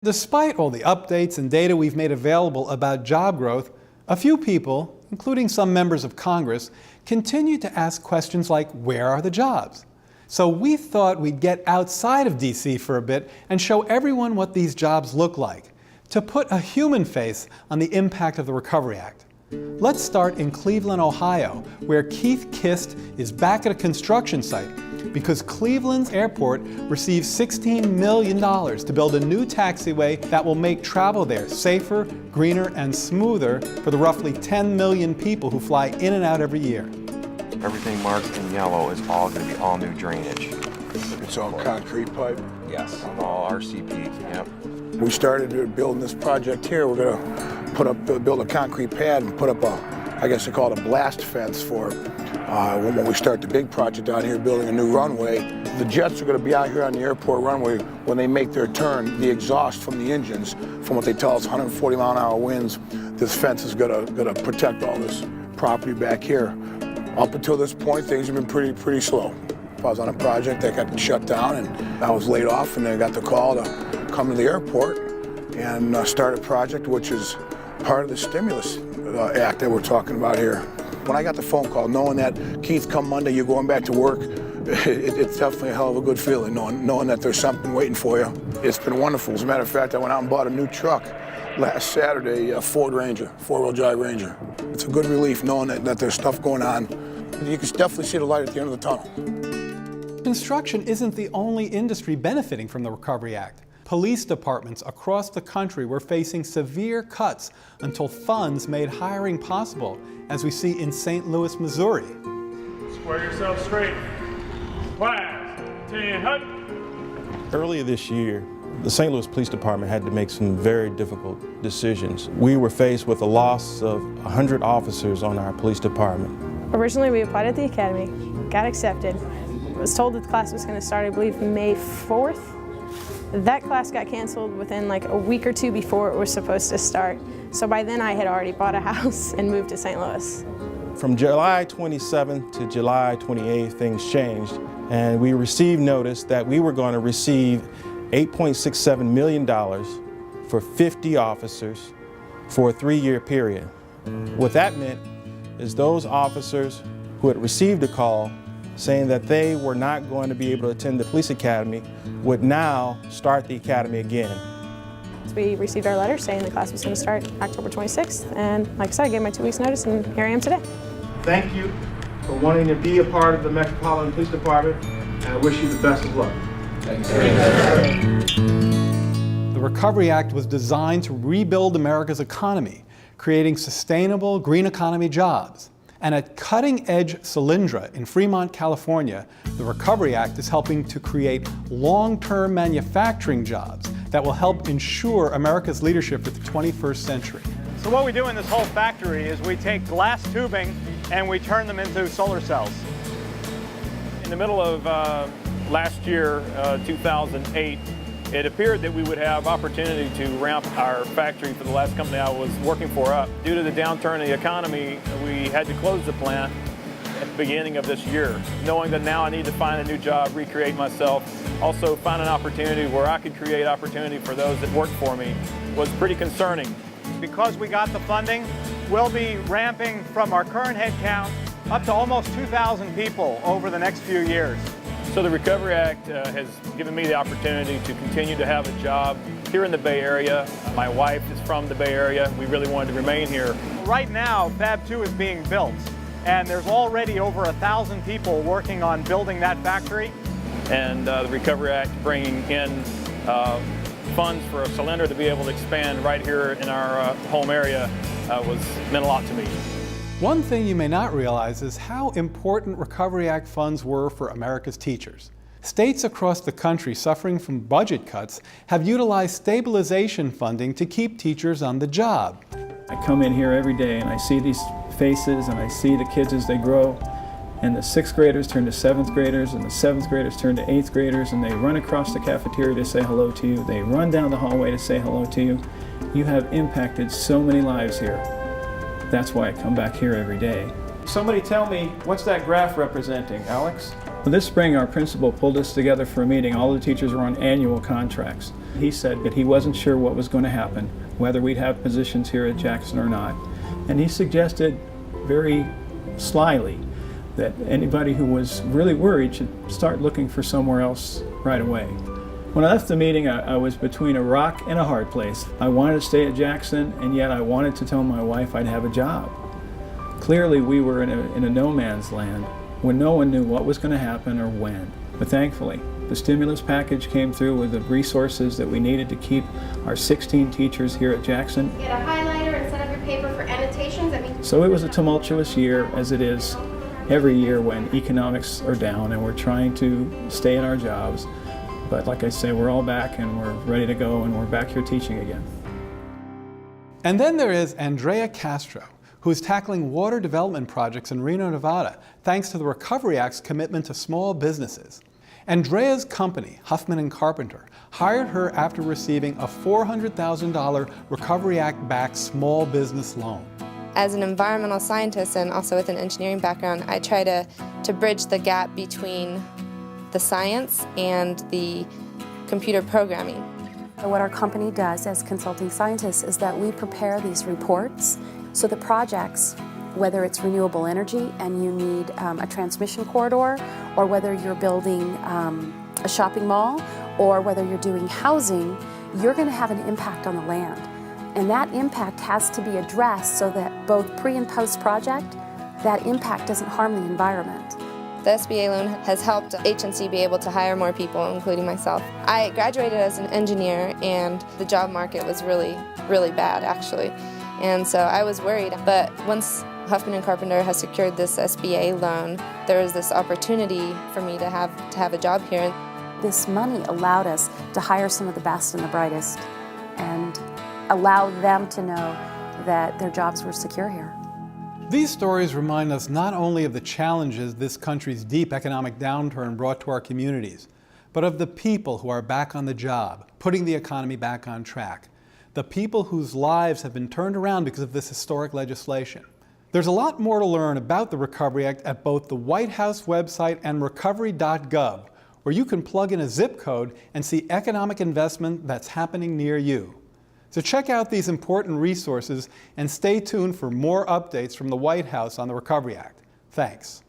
Despite all the updates and data we've made available about job growth, a few people, including some members of Congress, continue to ask questions like, where are the jobs? So we thought we'd get outside of DC for a bit and show everyone what these jobs look like, to put a human face on the impact of the Recovery Act. Let's start in Cleveland, Ohio, where Keith Kist is back at a construction site because Cleveland's airport receives $16 million to build a new taxiway that will make travel there safer, greener, and smoother for the roughly 10 million people who fly in and out every year. Everything marked in yellow is all going to be all new drainage. It's all concrete pipe? Yes, all RCP, yep. We started building this project here. We're going to build a concrete pad and put up I guess they call it a blast fence for when we start the big project out here building a new runway. The jets are going to be out here on the airport runway when they make their turn. The exhaust from the engines, from what they tell us, 140 mile an hour winds, this fence is going to protect all this property back here. Up until this point, things have been pretty slow. If I was on a project that got shut down and I was laid off, and then I got the call to come to the airport and start a project, which is part of the stimulus act that we're talking about here. When I got the phone call, knowing that, Keith, come Monday, you're going back to work, it's definitely a hell of a good feeling, knowing that there's something waiting for you. It's been wonderful. As a matter of fact, I went out and bought a new truck last Saturday, a Ford Ranger, four-wheel drive Ranger. It's a good relief knowing that there's stuff going on. You can definitely see the light at the end of the tunnel. Construction isn't the only industry benefiting from the Recovery Act. Police departments across the country were facing severe cuts until funds made hiring possible, as we see in St. Louis, Missouri. Square yourself straight. Class, 10, hut. Earlier this year, the St. Louis Police Department had to make some very difficult decisions. We were faced with a loss of 100 officers on our police department. Originally, we applied at the academy, got accepted. I was told that the class was going to start, I believe, May 4th. That class got canceled within like a week or two before it was supposed to start. So by then I had already bought a house and moved to St. Louis. From July 27th to July 28th, things changed, and we received notice that we were going to receive $8.67 million for 50 officers for a 3-year period. What that meant is those officers who had received a call saying that they were not going to be able to attend the police academy would now start the academy again. We received our letter saying the class was going to start October 26th, and like I said, I gave my 2 weeks notice, and here I am today. Thank you for wanting to be a part of the Metropolitan Police Department, and I wish you the best of luck. The Recovery Act was designed to rebuild America's economy, creating sustainable green economy jobs. And at cutting-edge Solyndra in Fremont, California, the Recovery Act is helping to create long-term manufacturing jobs that will help ensure America's leadership for the 21st century. So what we do in this whole factory is we take glass tubing and we turn them into solar cells. In the middle of last year, 2008, it appeared that we would have opportunity to ramp our factory for the last company I was working for up. Due to the downturn in the economy, we had to close the plant at the beginning of this year. Knowing that now I need to find a new job, recreate myself, also find an opportunity where I could create opportunity for those that work for me was pretty concerning. Because we got the funding, we'll be ramping from our current head count up to almost 2,000 people over the next few years. So the Recovery Act has given me the opportunity to continue to have a job here in the Bay Area. My wife is from the Bay Area. We really wanted to remain here. Right now, Fab 2 is being built, and there's already over 1,000 people working on building that factory. And the Recovery Act bringing in funds for a Solyndra to be able to expand right here in our home area meant a lot to me. One thing you may not realize is how important Recovery Act funds were for America's teachers. States across the country suffering from budget cuts have utilized stabilization funding to keep teachers on the job. I come in here every day and I see these faces and I see the kids as they grow, and the 6th graders turn to 7th graders and the 7th graders turn to 8th graders, and they run across the cafeteria to say hello to you. They run down the hallway to say hello to you. You have impacted so many lives here. That's why I come back here every day. Somebody tell me, what's that graph representing, Alex? Well, this spring our principal pulled us together for a meeting. All the teachers were on annual contracts. He said that he wasn't sure what was going to happen, whether we'd have positions here at Jackson or not. And he suggested very slyly that anybody who was really worried should start looking for somewhere else right away. When I left the meeting, I was between a rock and a hard place. I wanted to stay at Jackson, and yet I wanted to tell my wife I'd have a job. Clearly, we were in a no man's land when no one knew what was going to happen or when. But thankfully, the stimulus package came through with the resources that we needed to keep our 16 teachers here at Jackson. Get a highlighter and set up your paper for annotations. So it was a tumultuous year, as it is every year when economics are down and we're trying to stay in our jobs. But like I say, we're all back and we're ready to go and we're back here teaching again. And then there is Andrea Castro, who is tackling water development projects in Reno, Nevada, thanks to the Recovery Act's commitment to small businesses. Andrea's company, Huffman Carpenter, hired her after receiving a $400,000 Recovery Act-backed small business loan. As an environmental scientist and also with an engineering background, I try to bridge the gap between the science and the computer programming. What our company does as consulting scientists is that we prepare these reports so the projects, whether it's renewable energy and you need a transmission corridor, or whether you're building a shopping mall, or whether you're doing housing, you're going to have an impact on the land. And that impact has to be addressed so that both pre and post project, that impact doesn't harm the environment. The SBA loan has helped HNC be able to hire more people, including myself. I graduated as an engineer and the job market was really, really bad actually. And so I was worried, but once Huffman Carpenter has secured this SBA loan, there was this opportunity for me to have a job here. This money allowed us to hire some of the best and the brightest and allow them to know that their jobs were secure here. These stories remind us not only of the challenges this country's deep economic downturn brought to our communities, but of the people who are back on the job, putting the economy back on track. The people whose lives have been turned around because of this historic legislation. There's a lot more to learn about the Recovery Act at both the White House website and recovery.gov, where you can plug in a zip code and see economic investment that's happening near you. So check out these important resources and stay tuned for more updates from the White House on the Recovery Act. Thanks.